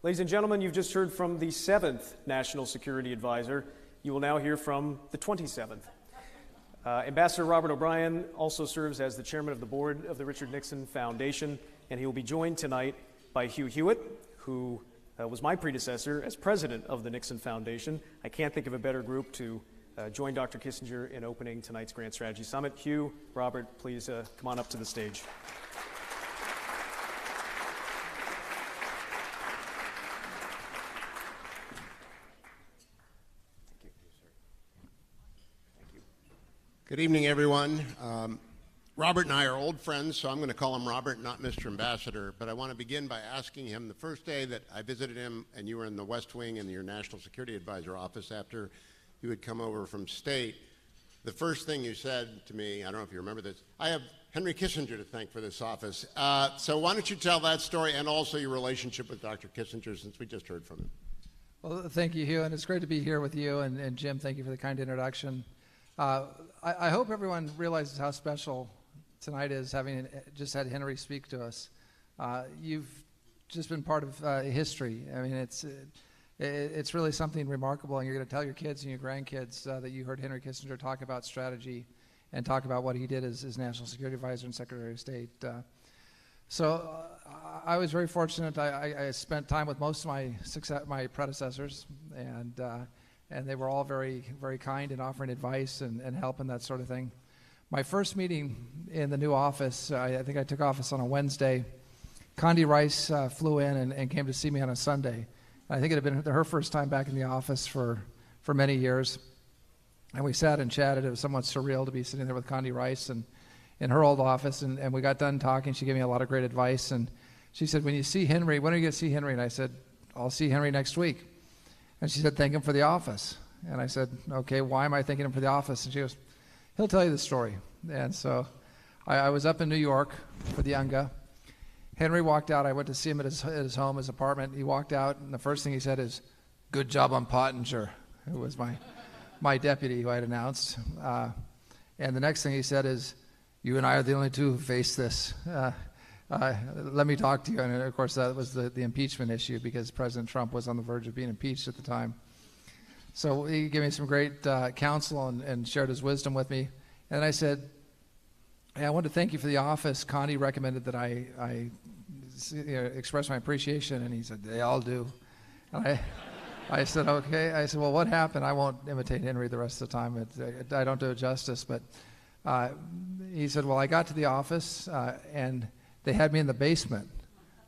Ladies and gentlemen, you've just heard from the 7th National Security Advisor. You will now hear from the 27th. Ambassador Robert O'Brien also serves as the chairman of the board of the Richard Nixon Foundation, and he will be joined tonight by Hugh Hewitt, who was my predecessor as president of the Nixon Foundation. I can't think of a better group to join Dr. Kissinger in opening tonight's Grand Strategy Summit. Hugh, Robert, please come on up to the stage. Good evening, everyone. Robert and I are old friends, so I'm going to call him Robert, not Mr. Ambassador. But I want to begin by asking him, the first day that I visited him and you were in the West Wing in your National Security Advisor office after you had come over from state, the first thing you said to me, I don't know if you remember this, I have Henry Kissinger to thank for this office. So why don't you tell that story and also your relationship with Dr. Kissinger, since we just heard from him. Well, thank you, Hugh, and it's great to be here with you. And Jim, thank you for the kind introduction. I hope everyone realizes how special tonight is, having just had Henry speak to us. You've just been part of history. I mean, it's really something remarkable, and you're going to tell your kids and your grandkids that you heard Henry Kissinger talk about strategy and talk about what he did as National Security Advisor and Secretary of State. So I was very fortunate. I spent time with most of my predecessors, and they were all very, very kind in offering advice and help and that sort of thing. My first meeting in the new office, I think I took office on a Wednesday. Condi Rice flew in and came to see me on a Sunday. I think it had been her first time back in the office for many years. And we sat and chatted. It was somewhat surreal to be sitting there with Condi Rice and in her old office. And we got done talking. She gave me a lot of great advice. And she said, when you see Henry, when are you going to see Henry? And I said, I'll see Henry next week. And she said, thank him for the office. And I said, okay, why am I thanking him for the office? And she goes, he'll tell you the story. And so I was up in New York for the UNGA. Henry walked out. I went to see him at his home, his apartment. He walked out, and the first thing he said is, good job on Pottinger, who was my deputy who I had announced. And the next thing he said is, you and I are the only two who face this. Let me talk to you. And of course, that was the impeachment issue, because President Trump was on the verge of being impeached at the time. So he gave me some great counsel and shared his wisdom with me. And I said, hey, I want to thank you for the office. Condi recommended that I express my appreciation. And he said, they all do. And I said, okay. I said, well, what happened? I won't imitate Henry the rest of the time. I don't do it justice. But he said, well, I got to the office and they had me in the basement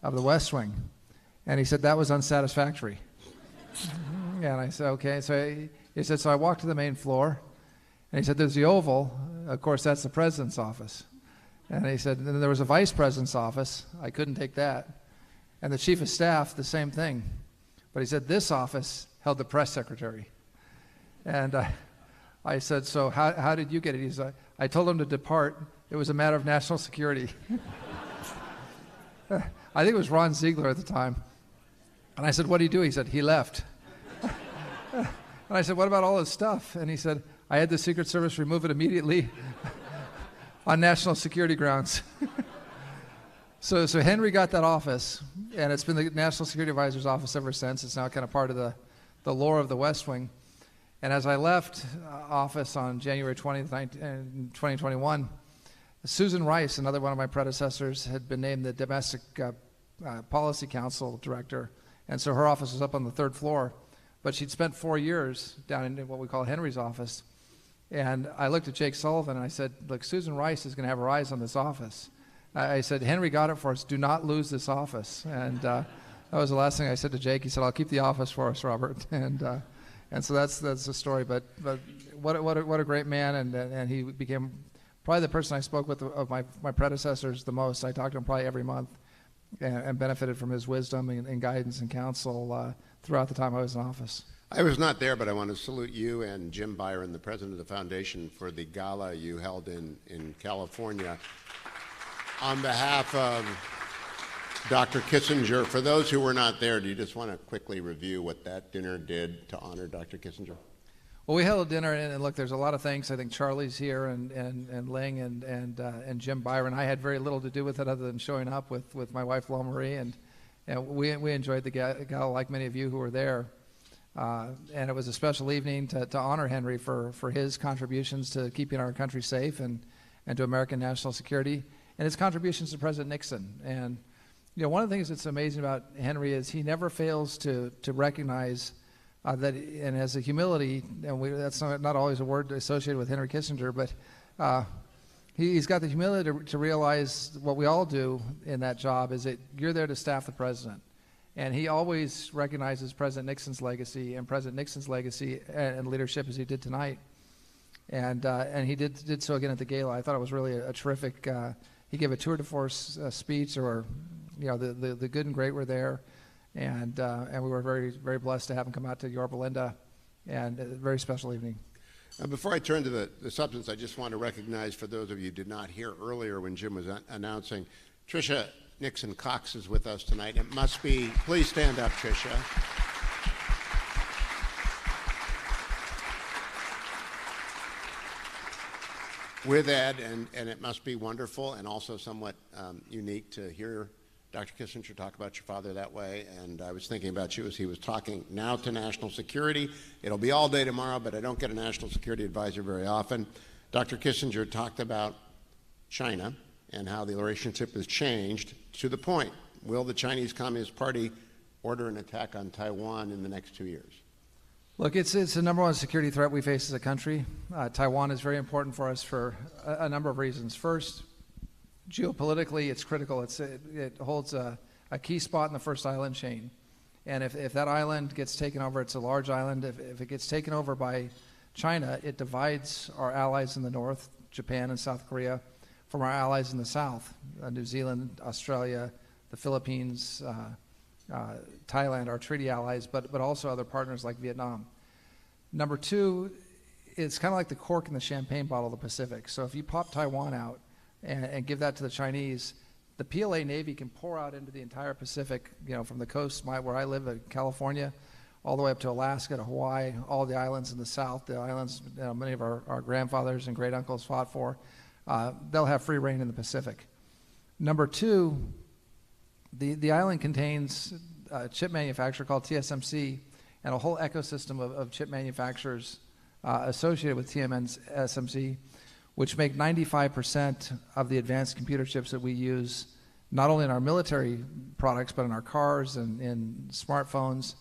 of the West Wing. And he said, that was unsatisfactory. And I said, okay. So he said, so I walked to the main floor. And he said, there's the Oval. Of course, that's the president's office. And he said, and then there was a vice president's office. I couldn't take that. And the chief of staff, the same thing. But he said, this office held the press secretary. And I said, so how did you get it? He said, I told him to depart. It was a matter of national security. I think it was Ron Ziegler at the time. And I said, what did he do? He said, he left. And I said, what about all his stuff? And he said, I had the Secret Service remove it immediately on national security grounds. So Henry got that office, and it's been the National Security Advisor's office ever since. It's now kind of part of the lore of the West Wing. And as I left office on January 20th, 2021, Susan Rice, another one of my predecessors, had been named the Domestic Policy Council Director, and so her office was up on the 3rd floor. But she'd spent 4 years down in what we call Henry's office. And I looked at Jake Sullivan and I said, look, Susan Rice is going to have her eyes on this office. I said, Henry got it for us. Do not lose this office. And that was the last thing I said to Jake. He said, I'll keep the office for us, Robert. And so that's the story. But what a great man. And he became probably the person I spoke with of my predecessors the most. I talked to him probably every month and benefited from his wisdom and guidance and counsel throughout the time I was in office. I was not there, but I want to salute you and Jim Byron, the president of the foundation, for the gala you held in California. On behalf of Dr. Kissinger, for those who were not there, do you just want to quickly review what that dinner did to honor Dr. Kissinger? Well, we held a dinner, and look, there's a lot of things. I think Charlie's here, and Ling, and Jim Byron. I had very little to do with it other than showing up with my wife, Lo Marie, and And we enjoyed the gala like many of you who were there. And it was a special evening to honor Henry for his contributions to keeping our country safe and to American national security, and his contributions to President Nixon. And one of the things that's amazing about Henry is he never fails to recognize that, and has a humility, and that's not always a word associated with Henry Kissinger, but he's got the humility to realize what we all do in that job is that you're there to staff the president. And he always recognizes President Nixon's legacy and leadership as he did tonight. And he did so again at the gala. I thought it was really a terrific, he gave a tour de force speech, or, the good and great were there. And we were very, very blessed to have him come out to Yorba Linda, and a very special evening. Before I turn to the substance, I just want to recognize, for those of you who did not hear earlier when Jim was announcing, Tricia Nixon Cox is with us tonight. It must be, please stand up, Tricia. With Ed, and it must be wonderful and also somewhat unique to hear Dr. Kissinger talk about your father that way. And I was thinking about you as he was talking now to national security. It'll be all day tomorrow, but I don't get a national security advisor very often. Dr. Kissinger talked about China and how the relationship has changed to the point. Will the Chinese Communist Party order an attack on Taiwan in the next 2 years? Look, it's the number one security threat we face as a country. Taiwan is very important for us for a number of reasons. First, geopolitically, it's critical. It holds a key spot in the first island chain. And if that island gets taken over, it's a large island. If it gets taken over by China, it divides our allies in the north, Japan and South Korea, from our allies in the south, New Zealand, Australia, the Philippines, Thailand, our treaty allies, but also other partners like Vietnam. Number two, it's kind of like the cork in the champagne bottle of the Pacific. So if you pop Taiwan out and give that to the Chinese, the PLA Navy can pour out into the entire Pacific, from the coast where I live in California, all the way up to Alaska to Hawaii, all the islands in the south, the islands many of our grandfathers and great uncles fought for. They'll have free reign in the Pacific. Number two, the island contains a chip manufacturer called TSMC and a whole ecosystem of chip manufacturers associated with TSMC, which make 95% of the advanced computer chips that we use, not only in our military products, but in our cars and in smartphones.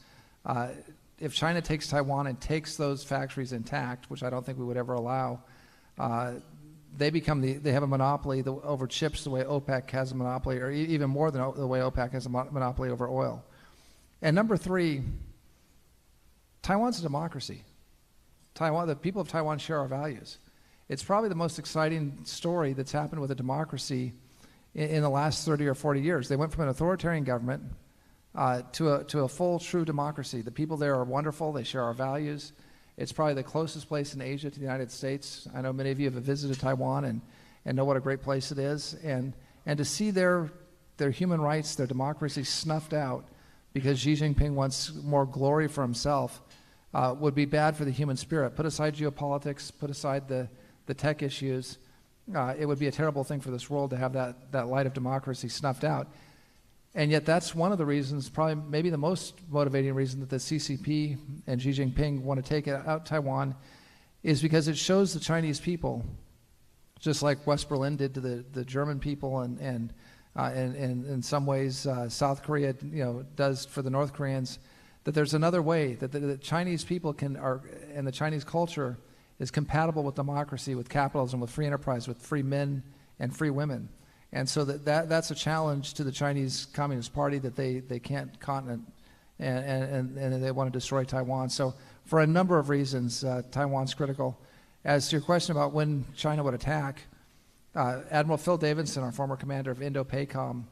If China takes Taiwan and takes those factories intact, which I don't think we would ever allow, they have a monopoly over chips the way OPEC has a monopoly, or even more than the way OPEC has a monopoly over oil. And number three, Taiwan's a democracy. The people of Taiwan share our values. It's probably the most exciting story that's happened with a democracy in the last 30 or 40 years. They went from an authoritarian government to a full, true democracy. The people there are wonderful. They share our values. It's probably the closest place in Asia to the United States. I know many of you have visited Taiwan and know what a great place it is. And to see their human rights, their democracy snuffed out because Xi Jinping wants more glory for himself would be bad for the human spirit. Put aside geopolitics, put aside the tech issues. It would be a terrible thing for this world to have that light of democracy snuffed out. And yet that's one of the reasons, probably maybe the most motivating reason that the CCP and Xi Jinping want to take out Taiwan is because it shows the Chinese people, just like West Berlin did to the German people and in some ways South Korea does for the North Koreans, that there's another way, that the Chinese people and the Chinese culture is compatible with democracy, with capitalism, with free enterprise, with free men and free women. And so that's a challenge to the Chinese Communist Party that they can't continent, and they want to destroy Taiwan. So for a number of reasons, Taiwan's critical. As to your question about when China would attack, Admiral Phil Davidson, our former commander of Indo-PACOM,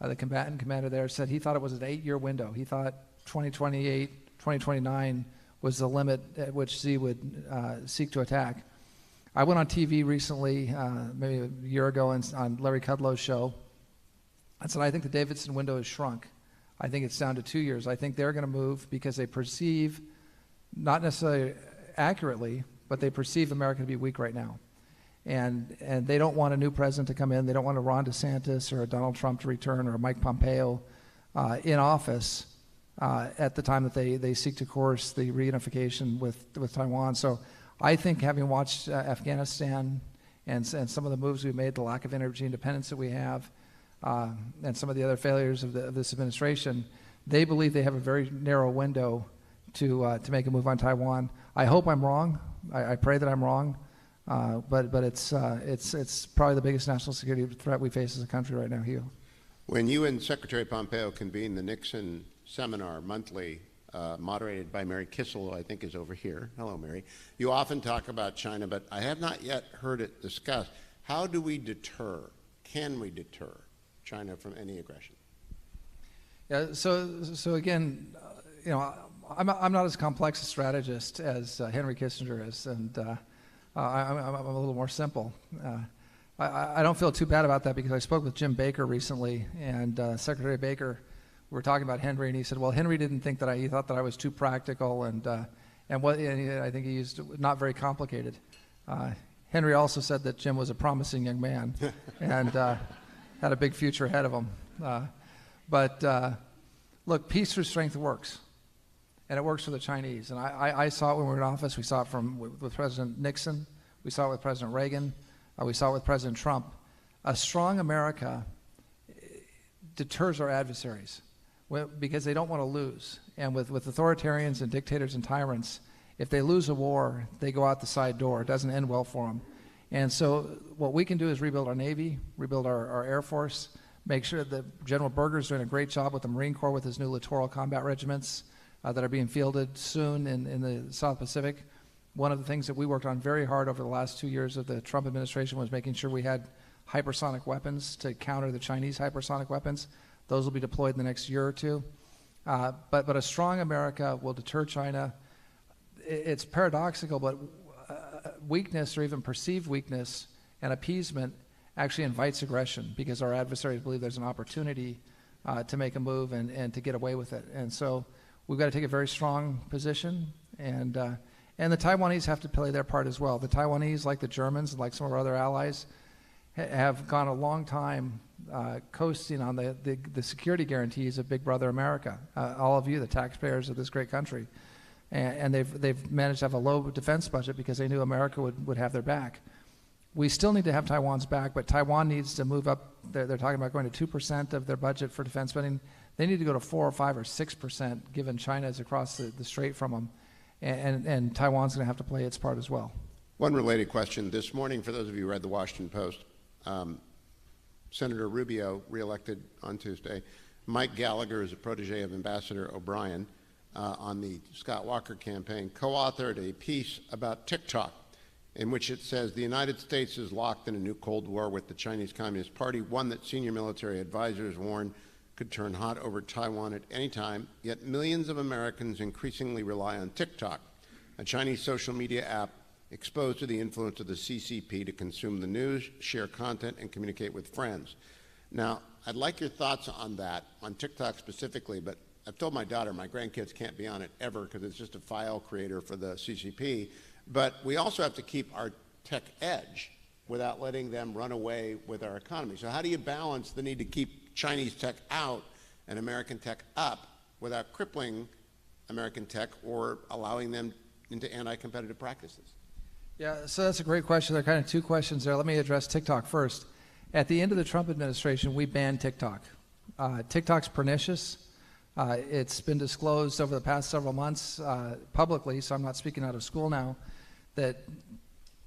the combatant commander there, said he thought it was an 8-year window. He thought 2028, 2029 was the limit at which Xi would seek to attack. I went on TV recently, maybe a year ago, on Larry Kudlow's show. I said, I think the Davidson window has shrunk. I think it's down to 2 years. I think they're going to move because they perceive, not necessarily accurately, but they perceive America to be weak right now. And they don't want a new president to come in. They don't want a Ron DeSantis or a Donald Trump to return or a Mike Pompeo. in office at the time that they seek to course the reunification with Taiwan. So I think, having watched Afghanistan and some of the moves we've made, the lack of energy independence that we have, and some of the other failures of this administration, they believe they have a very narrow window to make a move on Taiwan. I hope I'm wrong. I pray that I'm wrong. But it's probably the biggest national security threat we face as a country right now, Hugh. When you and Secretary Pompeo convened the Nixon seminar monthly, moderated by Mary Kissel, who I think is over here. Hello, Mary. You often talk about China, but I have not yet heard it discussed. How do we deter, can we deter China from any aggression? Yeah, so again, I'm not as complex a strategist as Henry Kissinger is, and I'm a little more simple. I don't feel too bad about that, because I spoke with Jim Baker recently, and Secretary Baker, we were talking about Henry, and he said, well, Henry didn't think that he thought that I was too practical, and I think he used not very complicated. Henry also said that Jim was a promising young man and had a big future ahead of him. But look, peace through strength works, and it works for the Chinese. And I saw it when we were in office. We saw it with President Nixon. We saw it with President Reagan. We saw it with President Trump. A strong America deters our adversaries because they don't want to lose. And with authoritarians and dictators and tyrants, if they lose a war, they go out the side door. It doesn't end well for them. And so what we can do is rebuild our Navy, rebuild our Air Force, make sure that General Berger's doing a great job with the Marine Corps with his new littoral combat regiments that are being fielded soon in the South Pacific. One of the things that we worked on very hard over the last 2 years of the Trump administration was making sure we had hypersonic weapons to counter the Chinese hypersonic weapons. Those will be deployed in the next year or two. But a strong America will deter China. It's paradoxical, but weakness, or even perceived weakness, and appeasement actually invites aggression, because our adversaries believe there's an opportunity to make a move and to get away with it. And so we've got to take a very strong position, and the Taiwanese have to play their part as well. The Taiwanese, like the Germans, like some of our other allies, have gone a long time coasting on the security guarantees of Big Brother America. All of you, the taxpayers of this great country, and they've managed to have a low defense budget because they knew America would have their back. We still need to have Taiwan's back, but Taiwan needs to move up. They're talking about going to 2% of their budget for defense spending. They need to go to 4 or 5 or 6%, given China is across the strait from them, and Taiwan's going to have to play its part as well. One related question. This morning, for those of you who read the Washington Post, Senator Rubio, reelected on Tuesday. Mike Gallagher is a protege of Ambassador O'Brien on the Scott Walker campaign, co-authored a piece about TikTok, in which it says the United States is locked in a new Cold War with the Chinese Communist Party, one that senior military advisors warn could turn hot over Taiwan at any time, yet millions of Americans increasingly rely on TikTok, a Chinese social media app exposed to the influence of the CCP to consume the news, share content, and communicate with friends. Now, I'd like your thoughts on that, on TikTok specifically, but I've told my daughter my grandkids can't be on it ever because it's just a file creator for the CCP. But we also have to keep our tech edge without letting them run away with our economy. So how do you balance the need to keep Chinese tech out and American tech up without crippling American tech or allowing them into anti-competitive practices? Yeah, so that's a great question. There are kind of two questions there. Let me address TikTok first. At the end of the Trump administration, we banned TikTok. TikTok's pernicious. It's been disclosed over the past several months publicly, so I'm not speaking out of school now, that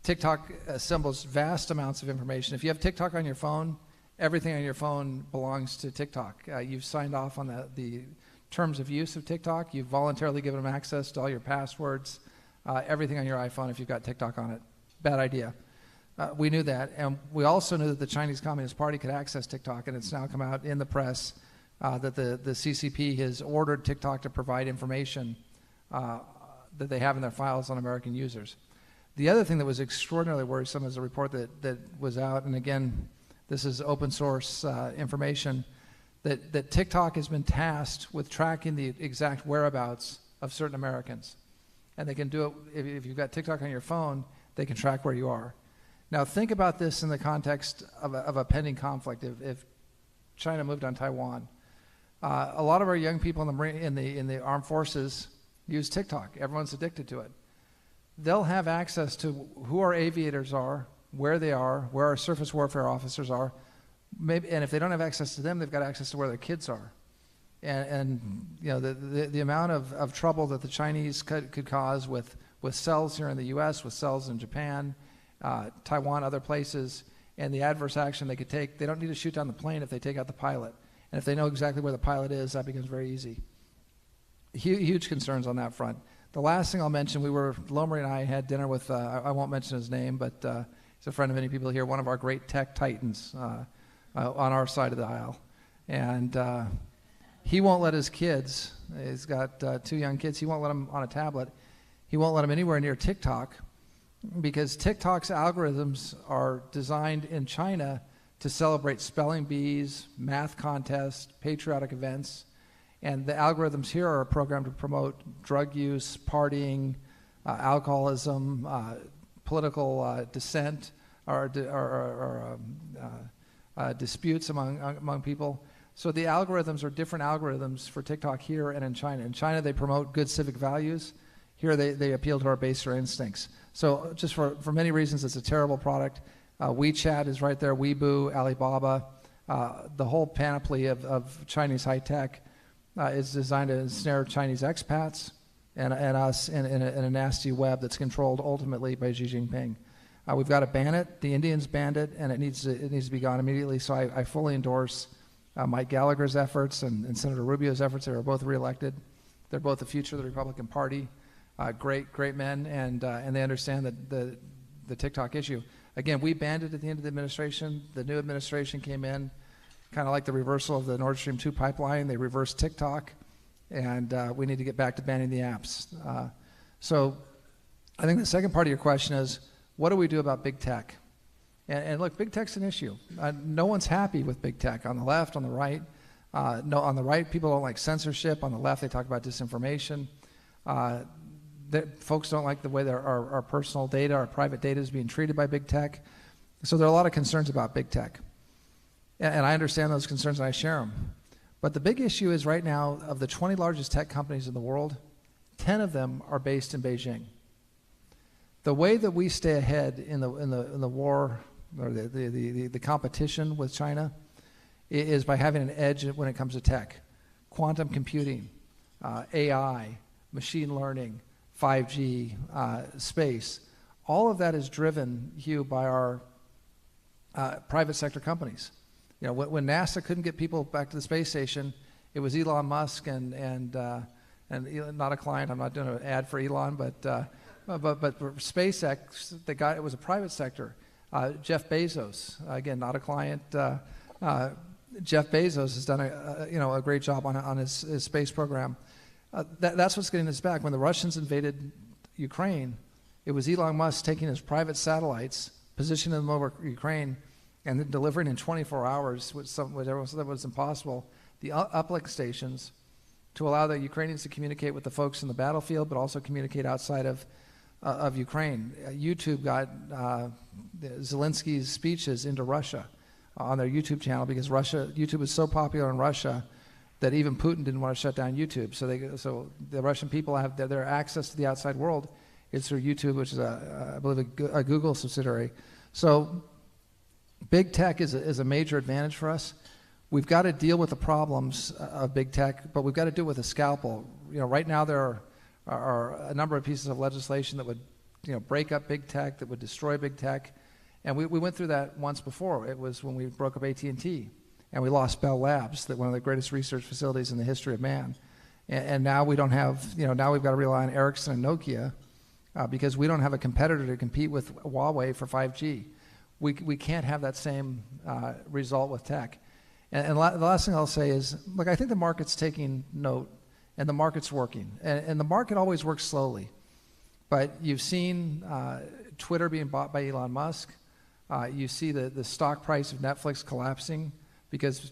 TikTok assembles vast amounts of information. If you have TikTok on your phone, everything on your phone belongs to TikTok. You've signed off on the terms of use of TikTok. You've voluntarily given them access to all your passwords, everything on your iPhone if you've got TikTok on it. Bad idea. We knew that, and we also knew that the Chinese Communist Party could access TikTok, and it's now come out in the press that the CCP has ordered TikTok to provide information that they have in their files on American users. The other thing that was extraordinarily worrisome is a report that was out, and again, this is open source information, that TikTok has been tasked with tracking the exact whereabouts of certain Americans. And they can do it, if you've got TikTok on your phone, they can track where you are. Now think about this in the context of a pending conflict. If China moved on Taiwan, A lot of our young people in the armed forces use TikTok. Everyone's addicted to it. They'll have access to who our aviators are, where they are, where our surface warfare officers are. Maybe, and if they don't have access to them, they've got access to where their kids are. And you know, the amount of trouble that the Chinese could cause with cells here in the U.S., with cells in Japan, Taiwan, other places, and the adverse action they could take. They don't need to shoot down the plane if they take out the pilot. And if they know exactly where the pilot is, that becomes very easy. Huge concerns on that front. The last thing I'll mention, Lomri and I had dinner with, I won't mention his name, but he's a friend of many people here, one of our great tech titans on our side of the aisle. And he won't let his kids, he's got 2 young kids, he won't let them on a tablet. He won't let them anywhere near TikTok because TikTok's algorithms are designed in China to celebrate spelling bees, math contests, patriotic events. And the algorithms here are programmed to promote drug use, partying, alcoholism, political dissent, or disputes among people. So the algorithms are different algorithms for TikTok here and in China. In China, they promote good civic values. Here, they appeal to our baser instincts. So just for many reasons, it's a terrible product. WeChat is right there, Weibo, Alibaba. The whole panoply of Chinese high tech is designed to ensnare Chinese expats and us in a nasty web that's controlled ultimately by Xi Jinping. We've got to ban it. The Indians banned it, and it needs to be gone immediately. So I fully endorse Mike Gallagher's efforts and Senator Rubio's efforts. They were both reelected. They're both the future of the Republican Party. Great men, and they understand the TikTok issue. Again, we banned it at the end of the administration. The new administration came in, kind of like the reversal of the Nord Stream 2 pipeline. They reversed TikTok, and we need to get back to banning the apps. So I think the second part of your question is, what do we do about big tech? And look, big tech's an issue. No one's happy with big tech, on the left, on the right. No, on the right, people don't like censorship. On the left, they talk about disinformation. Folks don't like the way our personal data, our private data is being treated by big tech. So there are a lot of concerns about big tech. And I understand those concerns and I share them. But the big issue is right now, of the 20 largest tech companies in the world, 10 of them are based in Beijing. The way that we stay ahead in the war, or the competition with China, is by having an edge when it comes to tech. Quantum computing, AI, machine learning, 5G, space. All of that is driven, Hugh, by our private sector companies. You know, when NASA couldn't get people back to the space station, it was Elon Musk and Elon, not a client. I'm not doing an ad for Elon, but for SpaceX, it was a private sector. Jeff Bezos, again, not a client. Jeff Bezos has done a great job on his space program. That's what's getting us back. When the Russians invaded Ukraine, it was Elon Musk taking his private satellites, positioning them over Ukraine, and then delivering in 24 hours, which everyone said that was impossible, the uplink stations to allow the Ukrainians to communicate with the folks in the battlefield, but also communicate outside of Ukraine. YouTube got Zelensky's speeches into Russia on their YouTube channel because YouTube is so popular in Russia that even Putin didn't want to shut down YouTube. So the Russian people have their access to the outside world is through YouTube, which is I believe a Google subsidiary. So big tech is a major advantage for us. We've got to deal with the problems of big tech, but we've got to do it with a scalpel. You know, right now there are a number of pieces of legislation that would, break up big tech, that would destroy big tech, and we went through that once before. It was when we broke up AT&T, and we lost Bell Labs, one of the greatest research facilities in the history of man. And now we don't have, now we've got to rely on Ericsson and Nokia because we don't have a competitor to compete with Huawei for 5G. We can't have that same result with tech. And the last thing I'll say is, look, I think the market's taking note, and the market's working. And the market always works slowly. But you've seen Twitter being bought by Elon Musk. You see the stock price of Netflix collapsing because,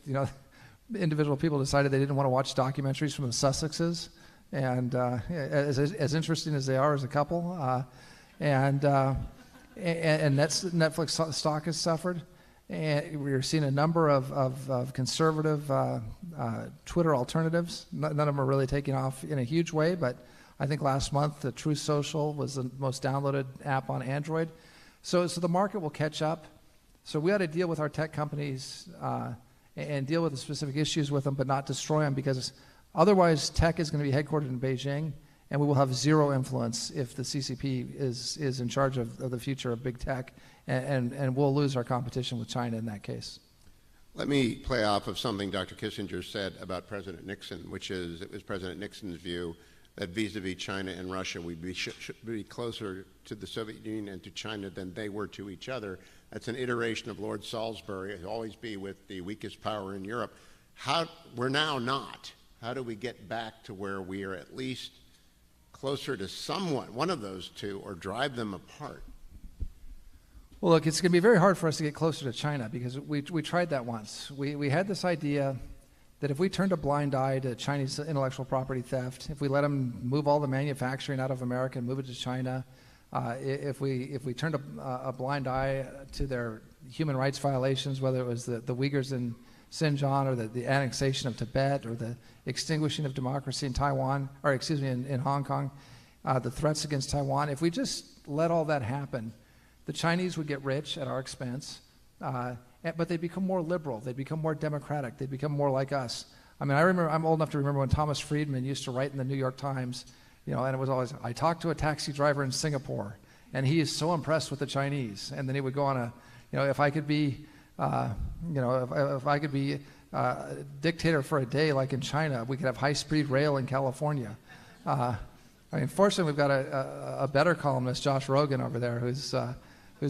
individual people decided they didn't want to watch documentaries from the Sussexes, and as interesting as they are as a couple. And Netflix stock has suffered. And we're seeing a number of conservative Twitter alternatives. None of them are really taking off in a huge way, but I think last month the Truth Social was the most downloaded app on Android. So the market will catch up. So we ought to deal with our tech companies and deal with the specific issues with them, but not destroy them, because otherwise tech is going to be headquartered in Beijing, and we will have zero influence if the CCP is in charge of the future of big tech, and we'll lose our competition with China in that case. Let me play off of something Dr. Kissinger said about President Nixon, which is it was President Nixon's view that vis-a-vis China and Russia, we'd should be closer to the Soviet Union and to China than they were to each other. That's an iteration of Lord Salisbury. It'll always be with the weakest power in Europe. We're now not. How do we get back to where we are at least closer to one of those two, or drive them apart? Well, look, it's going to be very hard for us to get closer to China, because we tried that once. We had this idea that if we turned a blind eye to Chinese intellectual property theft, if we let them move all the manufacturing out of America and move it to China, if we turned a blind eye to their human rights violations, whether it was the Uyghurs in Xinjiang, or the annexation of Tibet, or the extinguishing of democracy in Taiwan, or excuse me, in Hong Kong, the threats against Taiwan, if we just let all that happen, the Chinese would get rich at our expense, but they'd become more liberal, they'd become more democratic, they'd become more like us. I mean, I'm old enough to remember when Thomas Friedman used to write in the New York Times, and it was always, I talked to a taxi driver in Singapore, and he is so impressed with the Chinese. And then he would go on if I could be, if I could be dictator for a day like in China, we could have high-speed rail in California. Fortunately, we've got a better columnist, Josh Rogan, over there, who's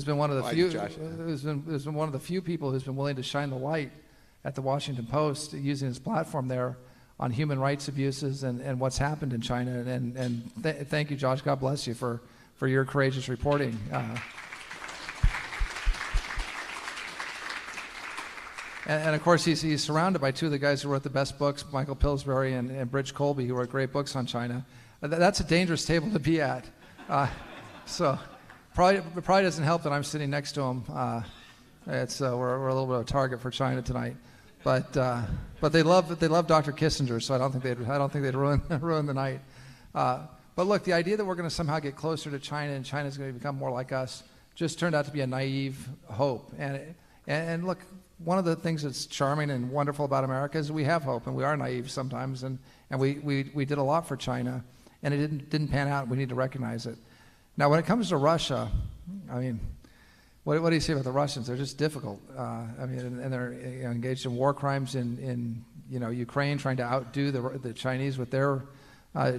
been one of the few people who's been willing to shine the light at the Washington Post, using his platform there on human rights abuses and what's happened in China. And thank you, Josh. God bless you for your courageous reporting. And of course, he's surrounded by two of the guys who wrote the best books, Michael Pillsbury and Bridge Colby, who wrote great books on China. That's a dangerous table to be at. So probably doesn't help that I'm sitting next to him. We're a little bit of a target for China tonight. But they love Dr. Kissinger, so I don't think they'd ruin the night. But look, the idea that we're going to somehow get closer to China and China's going to become more like us just turned out to be a naive hope. And look, one of the things that's charming and wonderful about America is we have hope, and we are naive sometimes, and we did a lot for China, and it didn't pan out. We need to recognize it. Now, when it comes to Russia, I mean, what do you say about the Russians? They're just difficult. And they're engaged in war crimes in Ukraine, trying to outdo the Chinese with their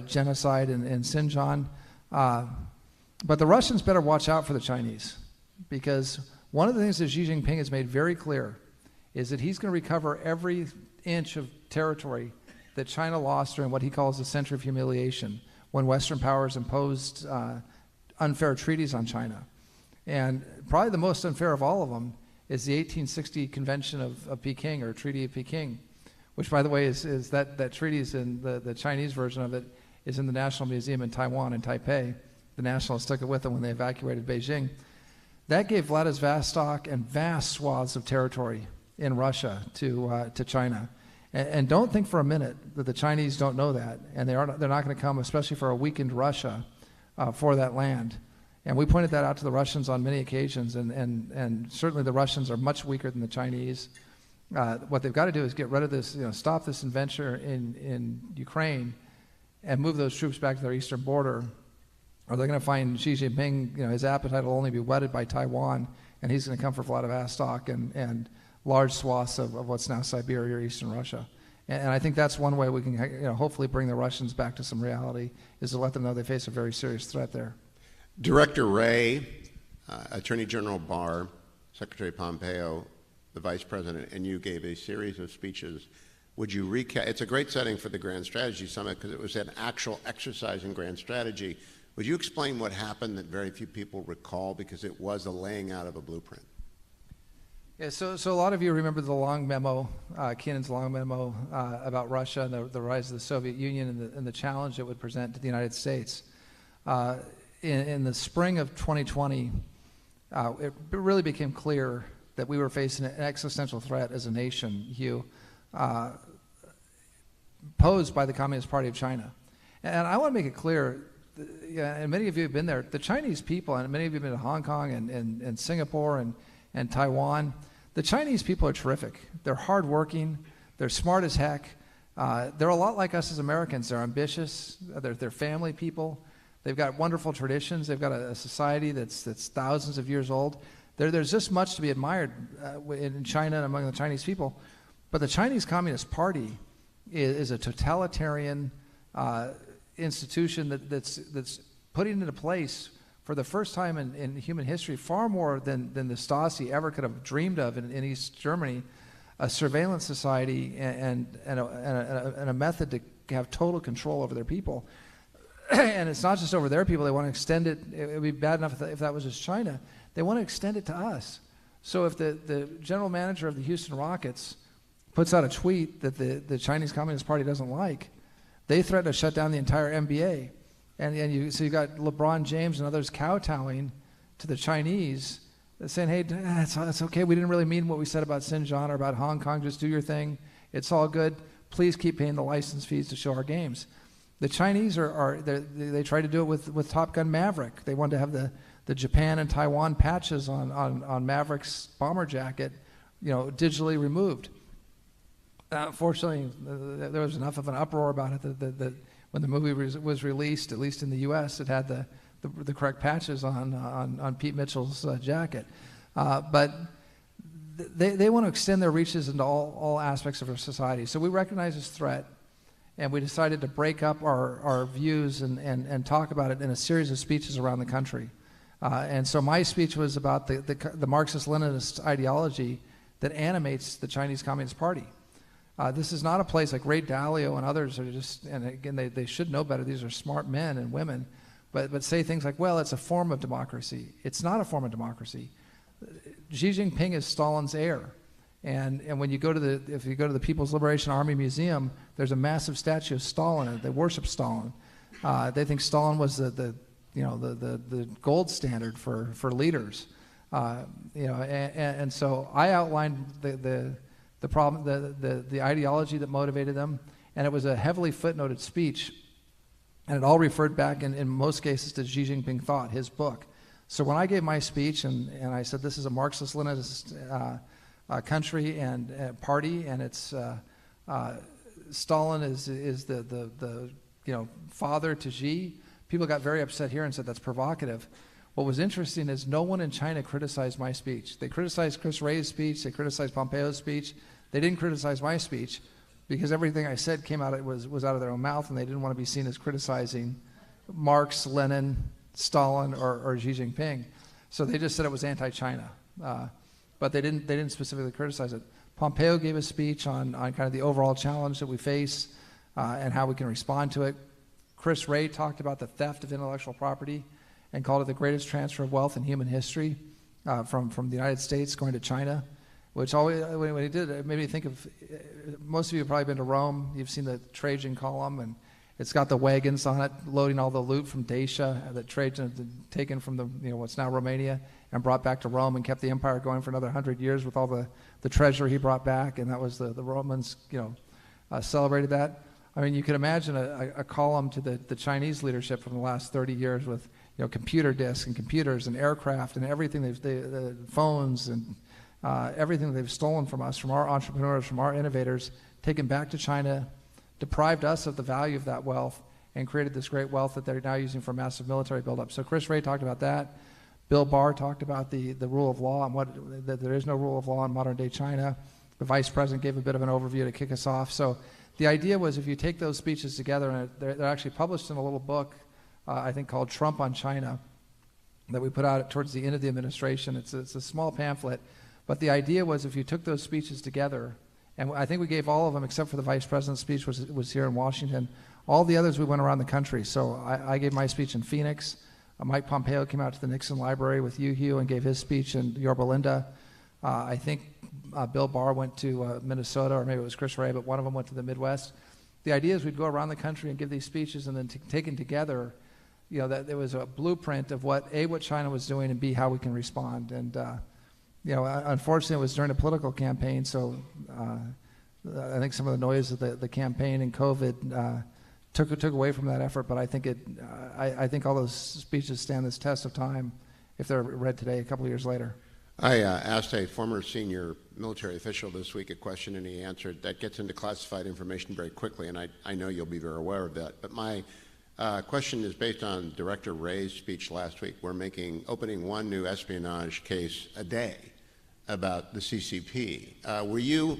genocide in Xinjiang. But the Russians better watch out for the Chinese, because one of the things that Xi Jinping has made very clear is that he's going to recover every inch of territory that China lost during what he calls the century of humiliation, when Western powers imposed unfair treaties on China. And probably the most unfair of all of them is the 1860 Convention of Peking, or Treaty of Peking, which, by the way, is that treaty is in the Chinese version of it is in the National Museum in Taiwan, in Taipei. The Nationalists took it with them when they evacuated Beijing. That gave Vladivostok and vast swaths of territory in Russia to China. And don't think for a minute that the Chinese don't know that, and they're not going to come, especially for a weakened Russia, for that land. And we pointed that out to the Russians on many occasions, and certainly the Russians are much weaker than the Chinese. What they've got to do is get rid of this, stop this adventure in Ukraine, and move those troops back to their eastern border, or they're going to find Xi Jinping, his appetite will only be whetted by Taiwan, and he's going to come for Vladivostok and large swaths of what's now Siberia or eastern Russia. And I think that's one way we can hopefully bring the Russians back to some reality, is to let them know they face a very serious threat there. Director Wray, Attorney General Barr, Secretary Pompeo, the Vice President, and you gave a series of speeches. Would you recap? It's a great setting for the Grand Strategy Summit because it was an actual exercise in grand strategy. Would you explain what happened that very few people recall, because it was a laying out of a blueprint? Yeah, so a lot of you remember the long memo, Kennan's long memo about Russia and the rise of the Soviet Union and the challenge it would present to the United States. In the spring of 2020, it really became clear that we were facing an existential threat as a nation, Hugh, posed by the Communist Party of China. And I want to make it clear, and many of you have been there, the Chinese people, and many of you have been to Hong Kong and Singapore and Taiwan, the Chinese people are terrific. They're hardworking, they're smart as heck. They're a lot like us as Americans. They're ambitious, they're family people. They've got wonderful traditions. They've got a society that's thousands of years old. There's just much to be admired in China and among the Chinese people. But the Chinese Communist Party is a totalitarian institution that's putting into place, for the first time in human history, far more than the Stasi ever could have dreamed of in East Germany, a surveillance society and a method to have total control over their people. And it's not just over their people. They want to extend it. It would be bad enough if that was just China. They want to extend it to us. So if the general manager of the Houston Rockets puts out a tweet that the Chinese Communist Party doesn't like, they threaten to shut down the entire NBA. So you got LeBron James and others kowtowing to the Chinese, saying, hey, it's okay. We didn't really mean what we said about Xinjiang or about Hong Kong. Just do your thing. It's all good. Please keep paying the license fees to show our games. The Chinese they tried to do it with Top Gun Maverick. They wanted to have the Japan and Taiwan patches on Maverick's bomber jacket, digitally removed. Fortunately, there was enough of an uproar about it that when the movie was released, at least in the U.S., it had the correct patches on Pete Mitchell's jacket. But they want to extend their reaches into all aspects of our society. So we recognize this threat, and we decided to break up our views and talk about it in a series of speeches around the country. And so my speech was about the Marxist-Leninist ideology that animates the Chinese Communist Party. This is not a place like Ray Dalio and others are just, and again, they should know better. These are smart men and women, but say things like, well, it's a form of democracy. It's not a form of democracy. Xi Jinping is Stalin's heir. And when you go to if you go to the People's Liberation Army Museum, there's a massive statue of Stalin. They worship Stalin. They think Stalin was the gold standard for leaders. And so I outlined the problem, the ideology that motivated them, and it was a heavily footnoted speech, and it all referred back in most cases to Xi Jinping thought, his book. So when I gave my speech and I said this is a Marxist-Leninist country and party, and it's Stalin is the father to Xi, people got very upset here and said that's provocative. What was interesting is no one in China criticized my speech. They criticized Chris Wray's speech. They criticized Pompeo's speech. They didn't criticize my speech because everything I said came out was out of their own mouth, and they didn't want to be seen as criticizing Marx, Lenin, Stalin, or Xi Jinping. So they just said it was anti-China, but they didn't specifically criticize it. Pompeo gave a speech on kind of the overall challenge that we face and how we can respond to it. Chris Wray talked about the theft of intellectual property and called it the greatest transfer of wealth in human history from the United States going to China, which always, when he did it made me think of, most of you have probably been to Rome. You've seen the Trajan column, and it's got the wagons on it loading all the loot from Dacia that Trajan had taken from what's now Romania and brought back to Rome and kept the empire going for another 100 years with all the treasure he brought back, and that was the Romans celebrated that. I mean, you could imagine a column to the Chinese leadership from the last 30 years with computer disks and computers and aircraft and everything the phones and everything they've stolen from us, from our entrepreneurs, from our innovators, taken back to China, deprived us of the value of that wealth, and created this great wealth that they're now using for massive military buildup. So Chris Wray talked about that. Bill Barr talked about the rule of law and that there is no rule of law in modern day China. The vice president gave a bit of an overview to kick us off. So the idea was if you take those speeches together, and they're actually published in a little book, I think called Trump on China, that we put out towards the end of the administration. It's a small pamphlet, but the idea was if you took those speeches together, and I think we gave all of them except for the vice president's speech was here in Washington. All the others we went around the country. So I gave my speech in Phoenix. Mike Pompeo came out to the Nixon Library with Hugh and gave his speech in Yorba Linda. I think Bill Barr went to Minnesota, or maybe it was Chris Wray, but one of them went to the Midwest. The idea is we'd go around the country and give these speeches, and then taken together, that there was a blueprint of what China was doing, and B, how we can respond. And Unfortunately, it was during a political campaign, so I think some of the noise of the campaign and COVID took away from that effort. But I think I think all those speeches stand this test of time if they're read today, a couple of years later. I asked a former senior military official this week a question, and he answered that gets into classified information very quickly, and I know you'll be very aware of that. But my question is based on Director Ray's speech last week. We're opening one new espionage case a day about the CCP. Were you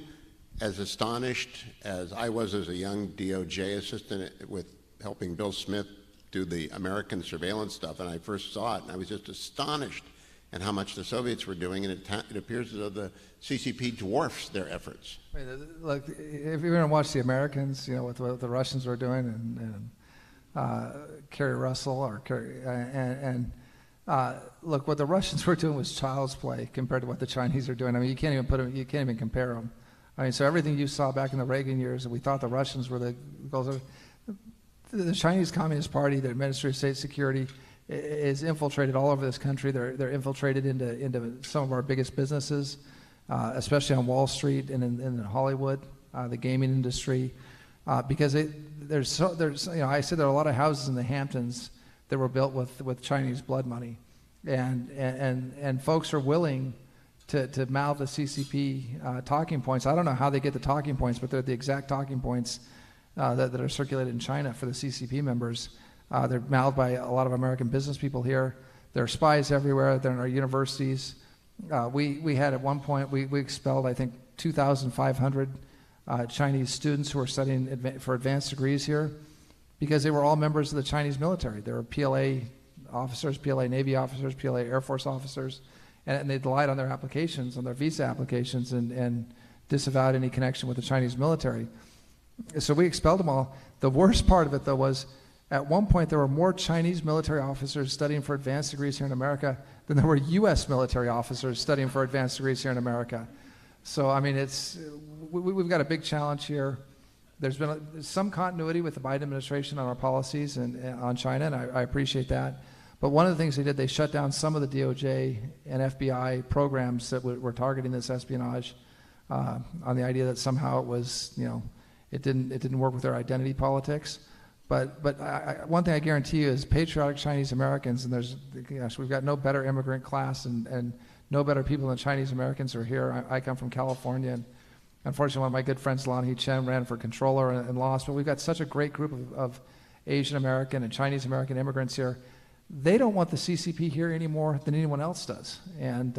as astonished as I was as a young DOJ assistant with helping Bill Smith do the American surveillance stuff, and I first saw it, and I was just astonished at how much the Soviets were doing, and it appears as though the CCP dwarfs their efforts. Look, if you're going to watch the Americans, with what the Russians were doing, and Kerry Russell, look, what the Russians were doing was child's play compared to what the Chinese are doing. I mean, you can't even compare them. I mean, so everything you saw back in the Reagan years, and we thought the Russians were the goals of the Chinese Communist Party, the Ministry of State Security, is infiltrated all over this country. They're infiltrated into some of our biggest businesses, especially on Wall Street and in Hollywood, the gaming industry, because I said there are a lot of houses in the Hamptons that were built with Chinese blood money, and folks are willing to mouth the CCP talking points. I don't know how they get the talking points, but they're the exact talking points that are circulated in China for the CCP members. They're mouthed by a lot of American business people here. There are spies everywhere. They're in our universities. We had at one point, we expelled, I think, 2,500 Chinese students who were studying for advanced degrees here because they were all members of the Chinese military. They were PLA officers, PLA Navy officers, PLA Air Force officers, and they lied on their applications, on their visa applications, and disavowed any connection with the Chinese military. So we expelled them all. The worst part of it, though, was at one point there were more Chinese military officers studying for advanced degrees here in America than there were U.S. military officers studying for advanced degrees here in America. So, I mean, we've got a big challenge here. There's been some continuity with the Biden administration on our policies and on China, and I appreciate that. But one of the things they did, they shut down some of the DOJ and FBI programs that were targeting this espionage on the idea that somehow it was, it didn't work with their identity politics. But one thing I guarantee you is patriotic Chinese Americans, and we've got no better immigrant class and no better people than Chinese Americans are here. I come from California, and unfortunately one of my good friends, Lan He-chen, ran for controller and lost, but we've got such a great group of Asian American and Chinese American immigrants here. They don't want the CCP here any more than anyone else does, and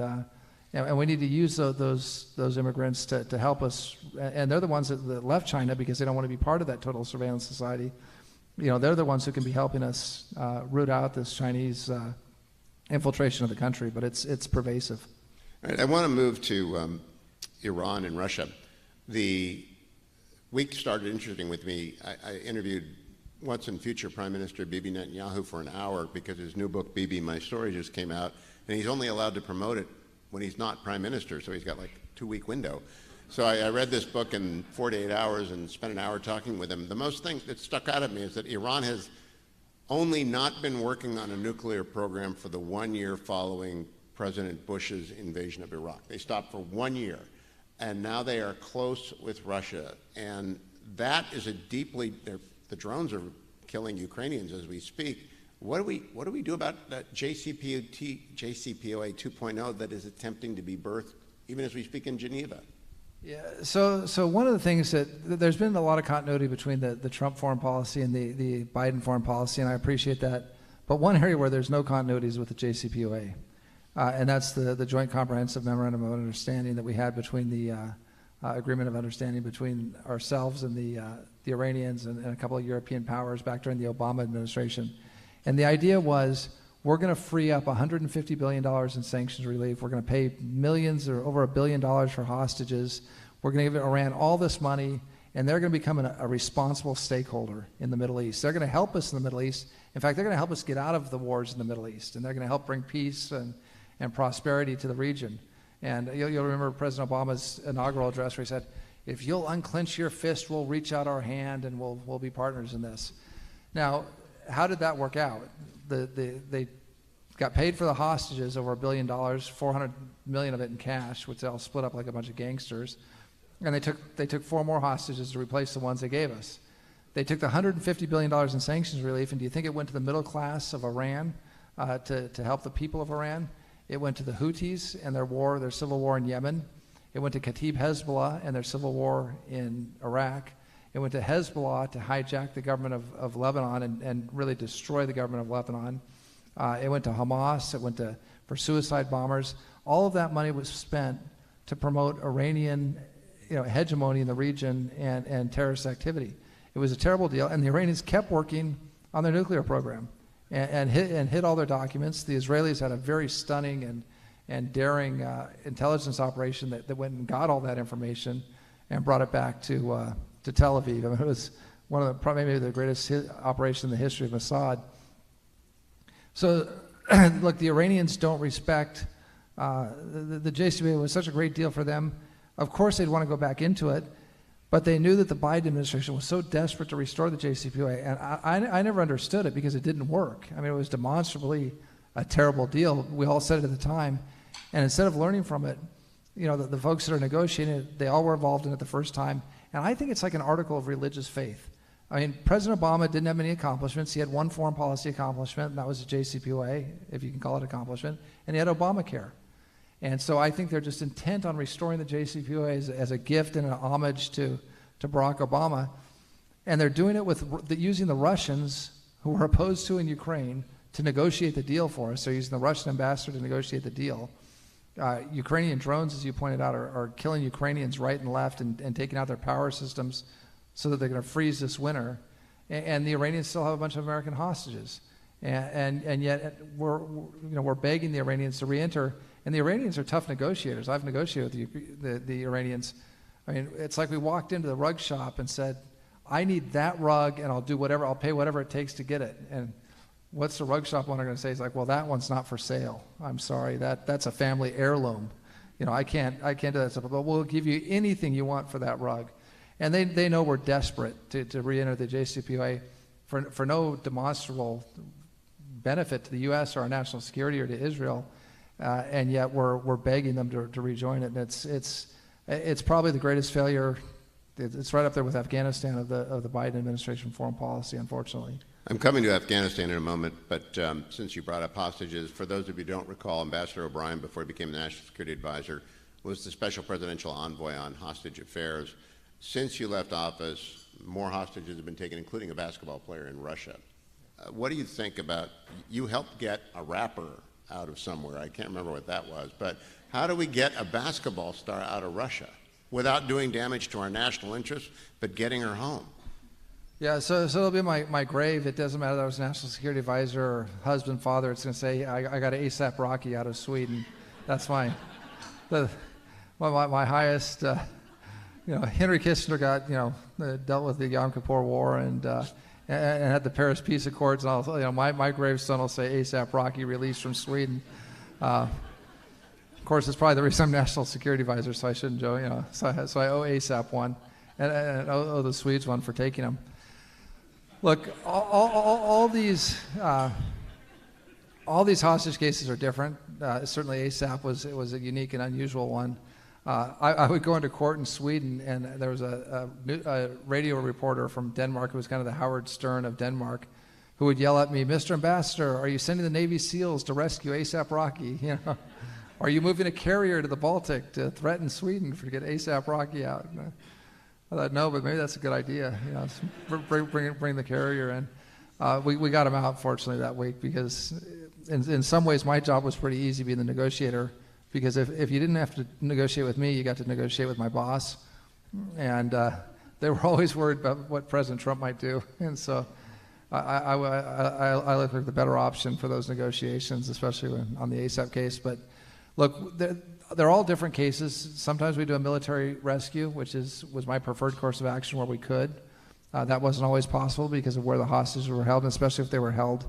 we need to use those immigrants to help us. And they're the ones that left China because they don't want to be part of that total surveillance society. They're the ones who can be helping us root out this Chinese infiltration of the country, but it's pervasive. All right, I want to move to Iran and Russia. The week started interesting with me. I interviewed once and future Prime Minister Bibi Netanyahu for an hour because his new book, Bibi, My Story, just came out, and he's only allowed to promote it when he's not Prime Minister, so he's got like a 2-week window. So I read this book in 48 hours and spent an hour talking with him. The most thing that stuck out at me is that Iran has only not been working on a nuclear program for the 1 year following President Bush's invasion of Iraq. They stopped for 1 year, and now they are close with Russia. And that is the drones are killing Ukrainians as we speak. What do we do about that JCPOA 2.0 that is attempting to be birthed even as we speak in Geneva? Yeah, so one of the things that there's been a lot of continuity between the Trump foreign policy and the Biden foreign policy, and I appreciate that. But one area where there's no continuity is with the JCPOA, and that's the Joint Comprehensive Memorandum of Understanding that we had between the Agreement of Understanding between ourselves and the Iranians and a couple of European powers back during the Obama administration. And the idea was we're going to free up $150 billion in sanctions relief. We're going to pay millions or over $1 billion for hostages. We're going to give Iran all this money, and they're going to become a responsible stakeholder in the Middle East. They're going to help us in the Middle East. In fact, they're going to help us get out of the wars in the Middle East, and they're going to help bring peace and prosperity to the region. And you'll remember President Obama's inaugural address where he said, if you'll unclench your fist, we'll reach out our hand and we'll be partners in this. Now, how did that work out? They got paid for the hostages, over $1 billion, 400 million of it in cash, which they all split up like a bunch of gangsters. And they took 4 more hostages to replace the ones they gave us. They took the $150 billion in sanctions relief, and do you think it went to the middle class of Iran to help the people of Iran? It went to the Houthis and their civil war in Yemen. It went to Kataib Hezbollah and their civil war in Iraq. It went to Hezbollah to hijack the government of Lebanon and really destroy the government of Lebanon. It went to Hamas. It went for suicide bombers. All of that money was spent to promote Iranian hegemony in the region and terrorist activity. It was a terrible deal, and the Iranians kept working on their nuclear program and hid all their documents. The Israelis had a very stunning and daring intelligence operation that went and got all that information and brought it back to Tel Aviv. I mean, it was one of probably maybe the greatest operation in the history of Mossad. So, look, the Iranians don't respect the JCPOA. Was such a great deal for them. Of course, they'd want to go back into it. But they knew that the Biden administration was so desperate to restore the JCPOA, and I never understood it because it didn't work. I mean, it was demonstrably a terrible deal. We all said it at the time. And instead of learning from it, the folks that are negotiating it, they all were involved in it the first time. And I think it's like an article of religious faith. I mean, President Obama didn't have many accomplishments. He had one foreign policy accomplishment, and that was the JCPOA, if you can call it accomplishment, and he had Obamacare. And so I think they're just intent on restoring the JCPOA as a gift and an homage to Barack Obama. And they're doing it using the Russians, who were opposed to in Ukraine, to negotiate the deal for us. They're using the Russian ambassador to negotiate the deal. Ukrainian drones, as you pointed out, are killing Ukrainians right and left and taking out their power systems so that they're going to freeze this winter. And the Iranians still have a bunch of American hostages. And yet we're begging the Iranians to re-enter. And the Iranians are tough negotiators. I've negotiated with the Iranians. I mean, it's like we walked into the rug shop and said, I need that rug, and I'll pay whatever it takes to get it. And what's the rug shop owner going to say? He's like, well, that one's not for sale. I'm sorry, that's a family heirloom. I can't do that stuff, but we'll give you anything you want for that rug. And they know we're desperate to re-enter the JCPOA for no demonstrable benefit to the U.S. or our national security or to Israel. And yet we're begging them to rejoin it, and it's probably the greatest failure. It's right up there with Afghanistan of the Biden administration foreign policy, unfortunately. I'm coming to Afghanistan in a moment, but since you brought up hostages, for those of you who don't recall, Ambassador O'Brien, before he became the National Security Advisor, was the special presidential envoy on hostage affairs. Since you left office, more hostages have been taken, including a basketball player in Russia. What do you think about, you helped get a rapper out of somewhere, I can't remember what that was, but how do we get a basketball star out of Russia without doing damage to our national interests, but getting her home? Yeah, so it'll be my grave. It doesn't matter that I was National Security Advisor or husband, father. It's going to say, I got ASAP Rocky out of Sweden. That's my highest, Henry Kissinger got, dealt with the Yom Kippur War and had the Paris Peace Accords, and my gravestone will say ASAP Rocky released from Sweden. Of course, it's probably the reason I'm National Security Advisor, so I shouldn't joke. So I owe ASAP one, and owe the Swedes one for taking him. Look, all these hostage cases are different. Certainly, ASAP was a unique and unusual one. I would go into court in Sweden, and there was a radio reporter from Denmark who was kind of the Howard Stern of Denmark, who would yell at me, "Mr. Ambassador, are you sending the Navy SEALs to rescue ASAP Rocky? Are you moving a carrier to the Baltic to threaten Sweden to get ASAP Rocky out?" And I thought, no, but maybe that's a good idea. Bring the carrier in. We got him out, fortunately, that week because, in some ways, my job was pretty easy being the negotiator. Because if you didn't have to negotiate with me, you got to negotiate with my boss. And they were always worried about what President Trump might do. And so I looked like the better option for those negotiations, especially on the ASAP case. But look, they're all different cases. Sometimes we do a military rescue, which was my preferred course of action where we could. That wasn't always possible because of where the hostages were held, and especially if they were held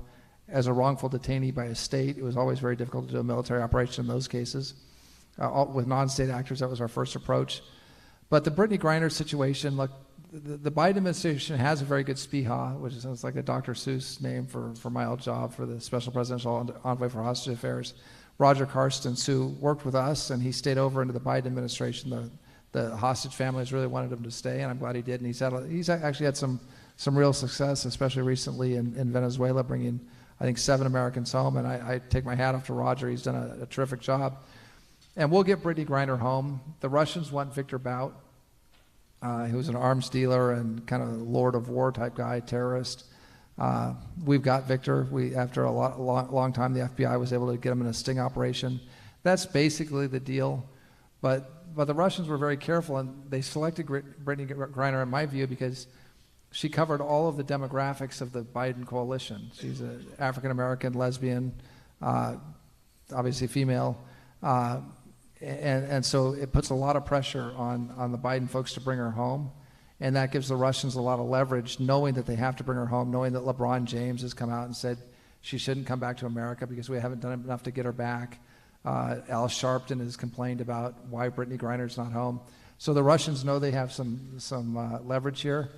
as a wrongful detainee by a state. It was always very difficult to do a military operation in those cases. With non-state actors, that was our first approach. But the Brittany Griner situation, look, the Biden administration has a very good SPIHA, which sounds like a Dr. Seuss name for my old job, for the Special Presidential Envoy for Hostage Affairs, Roger Carstens, who worked with us, and he stayed over into the Biden administration. The hostage families really wanted him to stay, and I'm glad he did. And he's actually had some real success, especially recently in Venezuela, bringing, I think, 7 Americans home. And I take my hat off to Roger. He's done a terrific job. And we'll get Brittany Griner home. The Russians want Victor Bout, who was an arms dealer and kind of a Lord of War type guy, terrorist. We've got Victor. After a long time, the FBI was able to get him in a sting operation. That's basically the deal. But the Russians were very careful, and they selected Brittany Griner, in my view, because she covered all of the demographics of the Biden coalition. She's an African-American, lesbian, obviously female, and so it puts a lot of pressure on the Biden folks to bring her home, and that gives the Russians a lot of leverage, knowing that they have to bring her home, knowing that LeBron James has come out and said she shouldn't come back to America because we haven't done enough to get her back. Al Sharpton has complained about why Brittany Griner's not home. So the Russians know they have some leverage here.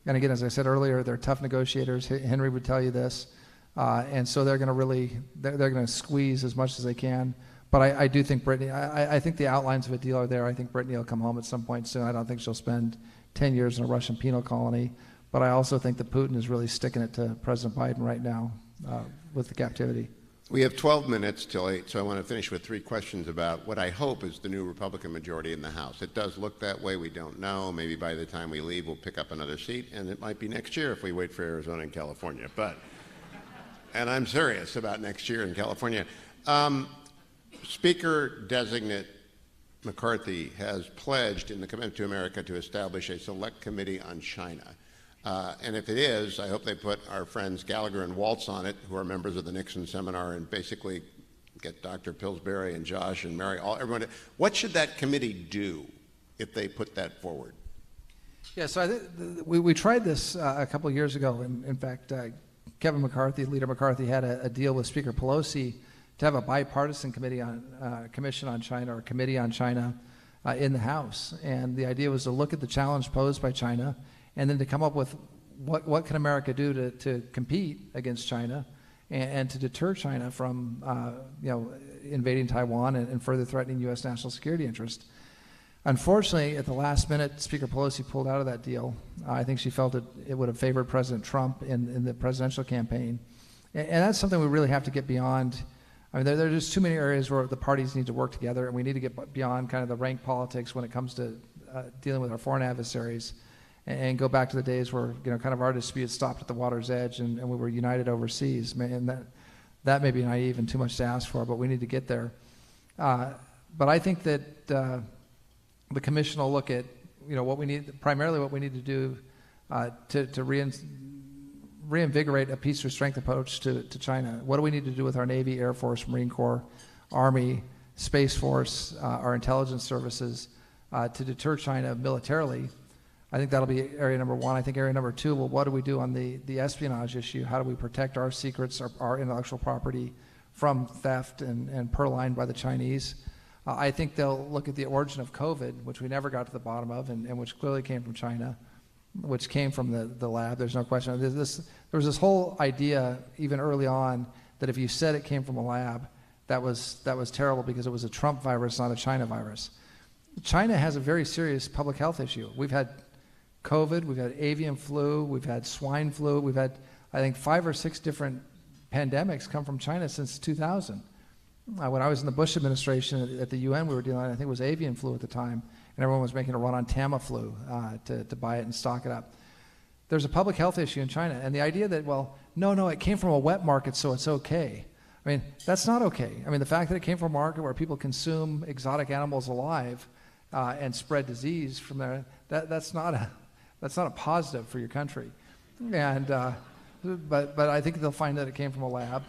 And again, as I said earlier, they're tough negotiators. Henry would tell you this. And so they're going to they're going to squeeze as much as they can. But I do think Brittany, I think the outlines of a deal are there. I think Brittany will come home at some point soon. I don't think she'll spend 10 years in a Russian penal colony. But I also think that Putin is really sticking it to President Biden right now with the captivity. We have 12 minutes till 8, so I want to finish with 3 questions about what I hope is the new Republican majority in the House. It does look that way. We don't know. Maybe by the time we leave, we'll pick up another seat, and it might be next year if we wait for Arizona and California. And I'm serious about next year in California. Speaker-designate McCarthy has pledged in the Commitment to America to establish a select committee on China. And if it is, I hope they put our friends Gallagher and Waltz on it, who are members of the Nixon seminar, and basically get Dr. Pillsbury and Josh and Mary, everyone. What should that committee do if they put that forward? Yeah, so I think we tried this a couple of years ago. In fact, Kevin McCarthy, Leader McCarthy, had a deal with Speaker Pelosi to have a bipartisan commission on China, or committee on China in the House. And the idea was to look at the challenge posed by China, and then to come up with what can America do to compete against China and to deter China from invading Taiwan and further threatening U.S. national security interests. Unfortunately, at the last minute, Speaker Pelosi pulled out of that deal. I think she felt it would have favored President Trump in the presidential campaign. And that's something we really have to get beyond. I mean, there are just too many areas where the parties need to work together, and we need to get beyond kind of the rank politics when it comes to dealing with our foreign adversaries, and go back to the days where kind of our disputes stopped at the water's edge and we were united overseas. And that may be naive and too much to ask for, but we need to get there. But I think that the commission will look at what we need, primarily what we need to do to reinvigorate a peace through strength approach to China. What do we need to do with our Navy, Air Force, Marine Corps, Army, Space Force, our intelligence services to deter China militarily? I think that'll be area number 1. I think area number 2, well, what do we do on the espionage issue? How do we protect our secrets, our intellectual property from theft and purloined by the Chinese? I think they'll look at the origin of COVID, which we never got to the bottom of, and which clearly came from China, which came from the lab. There's no question. There was this whole idea, even early on, that if you said it came from a lab, that was terrible because it was a Trump virus, not a China virus. China has a very serious public health issue. We've had COVID, we've had avian flu, we've had swine flu, we've had, I think, 5 or 6 different pandemics come from China since 2000. When I was in the Bush administration at the UN, we were dealing, I think it was avian flu at the time, and everyone was making a run on Tamiflu to buy it and stock it up. There's a public health issue in China, and the idea that, no, it came from a wet market, so it's okay. I mean, that's not okay. I mean, the fact that it came from a market where people consume exotic animals alive and spread disease from there, that's not a positive for your country. And but I think they'll find that it came from a lab.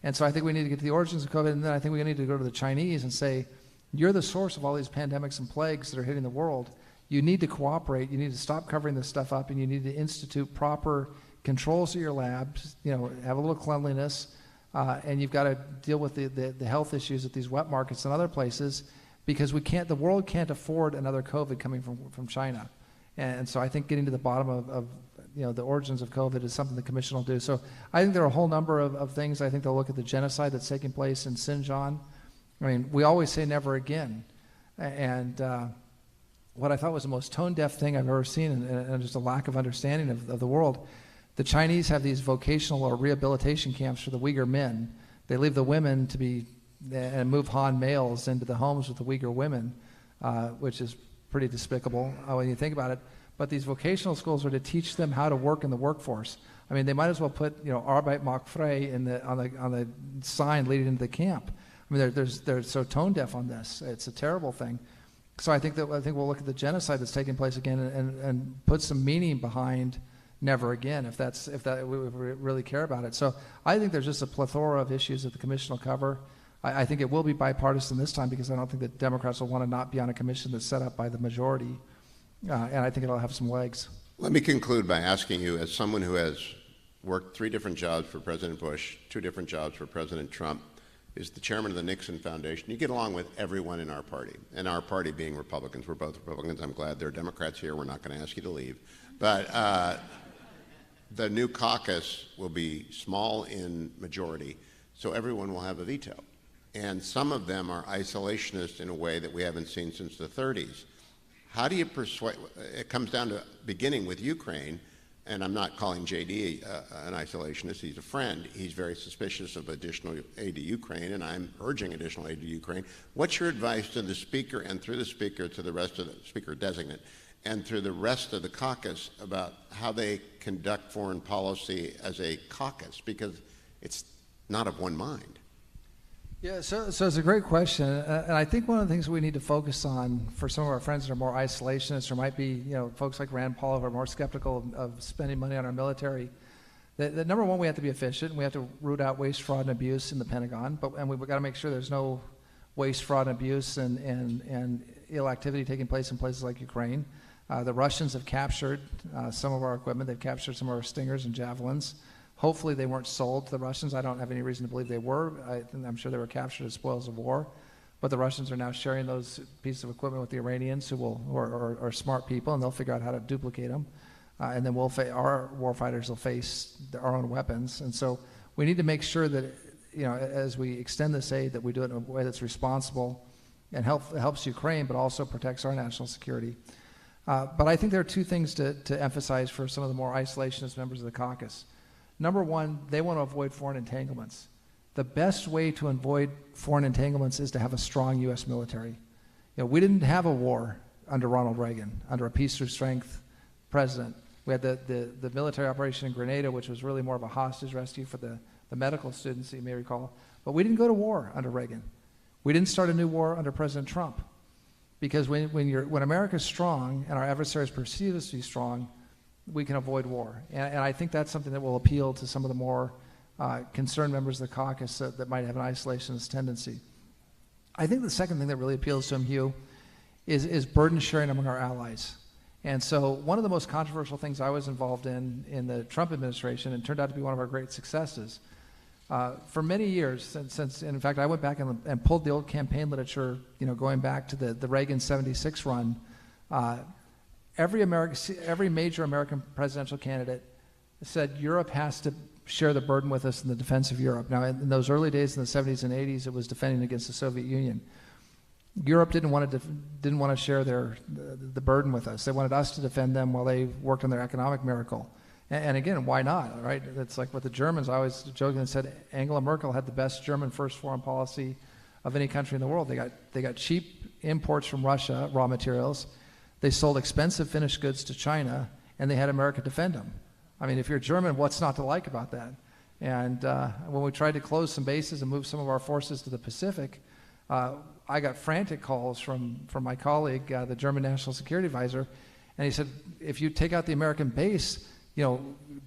And so I think we need to get to the origins of COVID, and then I think we need to go to the Chinese and say, you're the source of all these pandemics and plagues that are hitting the world. You need to cooperate. You need to stop covering this stuff up, and you need to institute proper controls at your labs, have a little cleanliness, and you've got to deal with the health issues at these wet markets and other places, because the world can't afford another COVID coming from China. And so I think getting to the bottom of the origins of COVID is something the commission will do. So I think there are a whole number of things. I think they'll look at the genocide that's taking place in Xinjiang. I mean, we always say never again. And what I thought was the most tone-deaf thing I've ever seen, and just a lack of understanding of the world, the Chinese have these vocational or rehabilitation camps for the Uyghur men. They leave the women and move Han males into the homes with the Uyghur women, which is pretty despicable when you think about it. But these vocational schools are to teach them how to work in the workforce. I mean, they might as well put Arbeit macht frei on the sign leading into the camp. I mean, they're so tone deaf on this. It's a terrible thing. So I think we'll look at the genocide that's taking place again and put some meaning behind never again if we really care about it. So I think there's just a plethora of issues that the commission will cover. I think it will be bipartisan this time because I don't think that Democrats will want to not be on a commission that's set up by the majority. And I think it'll have some legs. Let me conclude by asking you, as someone who has worked 3 different jobs for President Bush, 2 different jobs for President Trump, is the chairman of the Nixon Foundation. You get along with everyone in our party, and our party being Republicans. We're both Republicans. I'm glad there are Democrats here. We're not going to ask you to leave. But the new caucus will be small in majority, so everyone will have a veto. And some of them are isolationist in a way that we haven't seen since the 30s. How do you persuade? It comes down to beginning with Ukraine, and I'm not calling JD an isolationist. He's a friend. He's very suspicious of additional aid to Ukraine, and I'm urging additional aid to Ukraine. What's your advice to the speaker and through the speaker to the rest of the speaker designate and through the rest of the caucus about how they conduct foreign policy as a caucus? Because it's not of one mind. Yeah, so it's a great question, and I think one of the things we need to focus on for some of our friends that are more isolationist, or might be folks like Rand Paul who are more skeptical of spending money on our military, that number one, we have to be efficient, and we have to root out waste, fraud, and abuse in the Pentagon, and we've got to make sure there's no waste, fraud, and abuse and ill activity taking place in places like Ukraine. The Russians have captured some of our equipment. They've captured some of our Stingers and Javelins. Hopefully they weren't sold to the Russians. I don't have any reason to believe they were. I'm sure they were captured as spoils of war. But the Russians are now sharing those pieces of equipment with the Iranians who are smart people, and they'll figure out how to duplicate them. And then our warfighters will face our own weapons. And so we need to make sure that, as we extend this aid, that we do it in a way that's responsible and helps Ukraine, but also protects our national security. But I think there are 2 things to emphasize for some of the more isolationist members of the caucus. Number one, they want to avoid foreign entanglements. The best way to avoid foreign entanglements is to have a strong U.S. military. We didn't have a war under Ronald Reagan, under a peace through strength president. We had the military operation in Grenada, which was really more of a hostage rescue for the medical students, that you may recall. But we didn't go to war under Reagan. We didn't start a new war under President Trump. Because when America's strong and our adversaries perceive us to be strong, we can avoid war. And I think that's something that will appeal to some of the more concerned members of the caucus that might have an isolationist tendency. I think the second thing that really appeals to him, Hugh, is burden sharing among our allies. And so one of the most controversial things I was involved in the Trump administration, and turned out to be one of our great successes, for many years, since in fact I went back and pulled the old campaign literature, going back to the Reagan 76 run, every major American presidential candidate said Europe has to share the burden with us in the defense of Europe. Now, in those early days in the 70s and 80s, it was defending against the Soviet Union. Europe didn't want to share the burden with us. They wanted us to defend them while they worked on their economic miracle. And again, why not, right? It's like with the Germans. I always jokingly said Angela Merkel had the best German first foreign policy of any country in the world. They got cheap imports from Russia, raw materials. They sold expensive finished goods to China, and they had America defend them. I mean, if you're German, what's not to like about that? And when we tried to close some bases and move some of our forces to the Pacific, I got frantic calls from my colleague, the German National Security Advisor, and he said, if you take out the American base,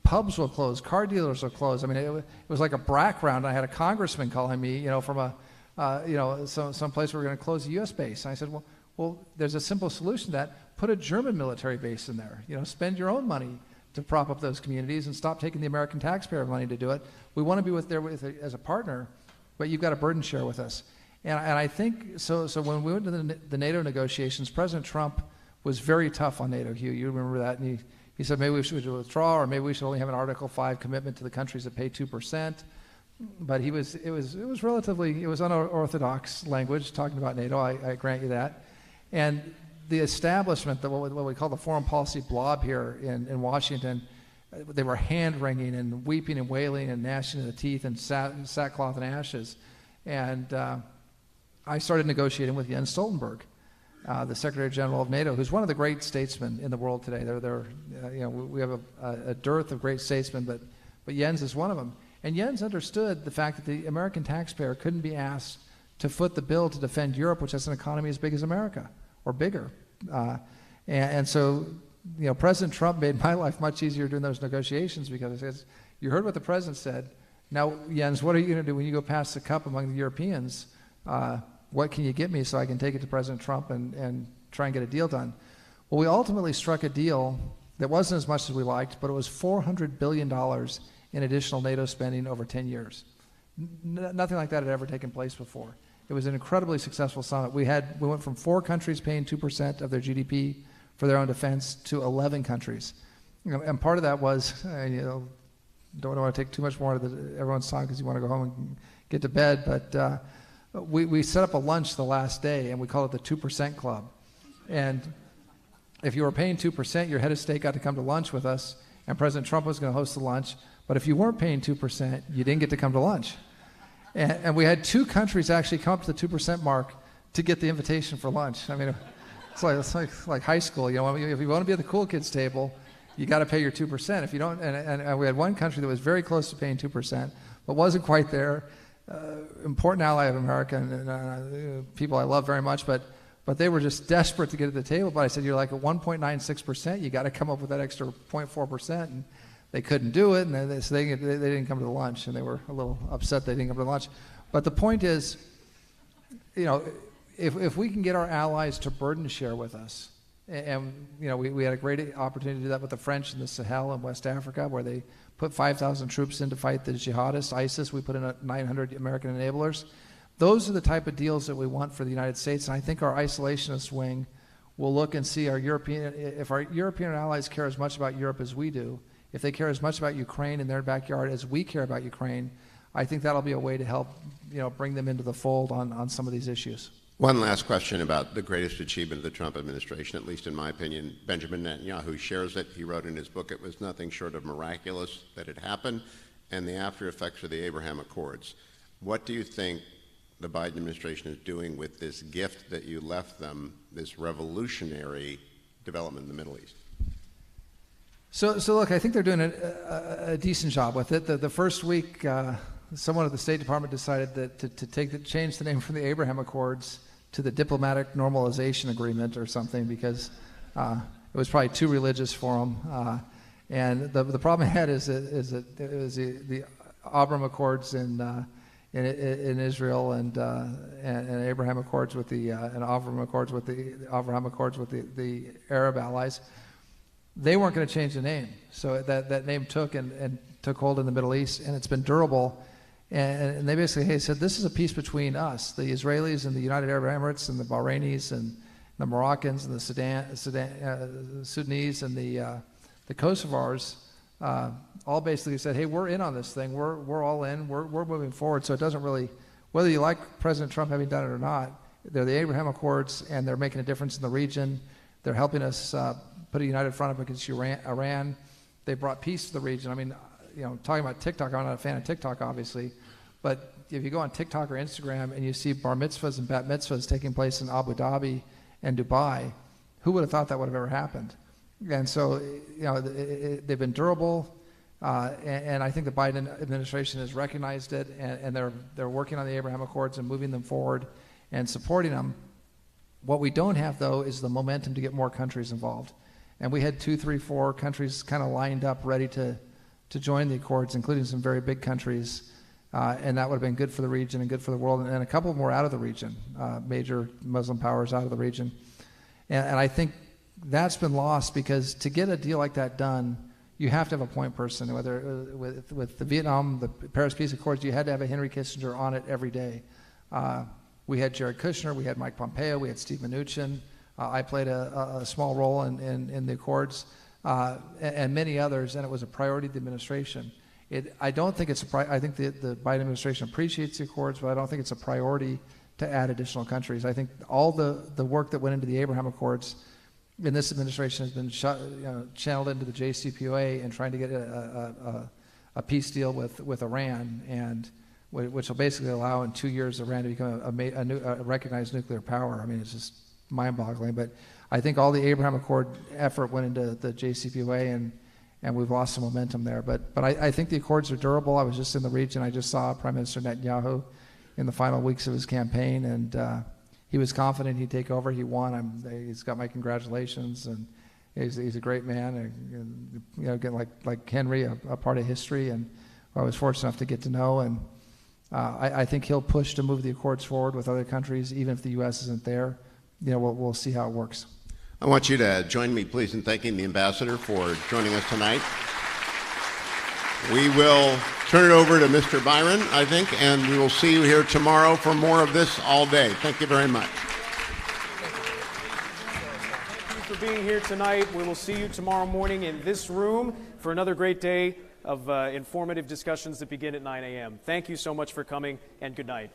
pubs will close, car dealers will close. I mean, it was like a BRAC round. I had a congressman calling me, from some place where we're going to close a U.S. base. And I said, well, there's a simple solution to that. Put a German military base in there. Spend your own money to prop up those communities and stop taking the American taxpayer money to do it. We want to be there as a partner, but you've got a burden share with us. And I think so when we went to the NATO negotiations, President Trump was very tough on NATO. Hugh, you remember that? And he said maybe we should withdraw, or maybe we should only have an Article 5 commitment to the countries that pay 2%. But it was unorthodox language talking about NATO. I grant you that. And the establishment, what we call the foreign policy blob here in Washington, they were hand-wringing and weeping and wailing and gnashing of the teeth and sackcloth and ashes. And I started negotiating with Jens Stoltenberg, the Secretary General of NATO, who's one of the great statesmen in the world today. We have a dearth of great statesmen, but Jens is one of them. And Jens understood the fact that the American taxpayer couldn't be asked to foot the bill to defend Europe, which has an economy as big as America, or bigger. And so, President Trump made my life much easier during those negotiations, because he says, you heard what the president said. Now, Jens, what are you going to do when you go pass the cup among the Europeans? What can you get me so I can take it to President Trump and try and get a deal done? Well, we ultimately struck a deal that wasn't as much as we liked, but it was $400 billion in additional NATO spending over 10 years. Nothing like that had ever taken place before. It was an incredibly successful summit. We went from 4 countries paying 2% of their GDP for their own defense to 11 countries. And part of that was, don't want to take too much more of everyone's time because you want to go home and get to bed, but we set up a lunch the last day, and we called it the 2% Club. And if you were paying 2%, your head of state got to come to lunch with us, and President Trump was going to host the lunch. But if you weren't paying 2%, you didn't get to come to lunch. And we had 2 countries actually come up to the 2% mark to get the invitation for lunch. I mean, it's like high school. If you want to be at the cool kids table, you got to pay your 2%. If you don't, and we had one country that was very close to paying 2%, but wasn't quite there. Important ally of America, and people I love very much, but they were just desperate to get at the table. But I said, you're like at 1.96%, you got to come up with that extra 0.4%, and they couldn't do it, and they didn't come to the lunch, and they were a little upset they didn't come to the lunch. But the point is, if we can get our allies to burden share with us, and we had a great opportunity to do that with the French in the Sahel in West Africa, where they put 5,000 troops in to fight the jihadists, ISIS. We put in 900 American enablers. Those are the type of deals that we want for the United States, and I think our isolationist wing will look and see if our European allies care as much about Europe as we do, if they care as much about Ukraine in their backyard as we care about Ukraine, I think that'll be a way to help, bring them into the fold on some of these issues. One last question about the greatest achievement of the Trump administration, at least in my opinion. Benjamin Netanyahu shares it. He wrote in his book it was nothing short of miraculous that it happened, and the after effects of the Abraham Accords. What do you think the Biden administration is doing with this gift that you left them, this revolutionary development in the Middle East? So look, I think they're doing a decent job with it. The first week, someone at the State Department decided that to change the name from the Abraham Accords to the Diplomatic Normalization Agreement or something, because it was probably too religious for them. And the problem I had is that it was the Abraham Accords in Israel and Abraham Accords with the Abraham Accords with the Arab allies. They weren't going to change the name, so that name took hold in the Middle East, and it's been durable. And they basically said, this is a peace between us, the Israelis and the United Arab Emirates and the Bahrainis and the Moroccans and the Sudanese and the Kosovars, all basically said, hey, we're in on this thing. We're all in. We're moving forward. So it doesn't really, whether you like President Trump having done it or not, they're the Abraham Accords, and they're making a difference in the region. They're helping us put a united front up against Iran. They brought peace to the region. I mean, talking about TikTok, I'm not a fan of TikTok, obviously, but if you go on TikTok or Instagram and you see bar mitzvahs and bat mitzvahs taking place in Abu Dhabi and Dubai, who would have thought that would have ever happened? And so, they've been durable, and I think the Biden administration has recognized it, and they're working on the Abraham Accords and moving them forward and supporting them. What we don't have, though, is the momentum to get more countries involved. And we had 2, 3, 4 countries kind of lined up ready to join the Accords, including some very big countries, and that would have been good for the region and good for the world, and a couple more out of the region, major Muslim powers out of the region. And I think that's been lost, because to get a deal like that done, you have to have a point person. Whether with the Vietnam, the Paris Peace Accords, you had to have a Henry Kissinger on it every day. We had Jared Kushner, we had Mike Pompeo, we had Steve Mnuchin, I played a small role in the Accords and many others, and it was a priority of the administration. I don't think it's I think the Biden administration appreciates the Accords, but I don't think it's a priority to add additional countries. I think all the work that went into the Abraham Accords in this administration has been channeled into the JCPOA and trying to get a peace deal with Iran, and which will basically allow in 2 years Iran to become a recognized nuclear power. I mean, it's just mind-boggling. But I think all the Abraham Accord effort went into the JCPOA, and we've lost some momentum there. But I think the Accords are durable. I was just in the region. I just saw Prime Minister Netanyahu in the final weeks of his campaign, and he was confident he'd take over. He won. He's got my congratulations, and he's a great man. And again, like Henry, a part of history, and I was fortunate enough to get to know. And I think he'll push to move the Accords forward with other countries, even if the U.S. isn't there. We'll see how it works. I want you to join me, please, in thanking the ambassador for joining us tonight. We will turn it over to Mr. Byron, I think, and we will see you here tomorrow for more of this all day. Thank you very much. Thank you for being here tonight. We will see you tomorrow morning in this room for another great day of informative discussions that begin at 9 a.m. Thank you so much for coming, and good night.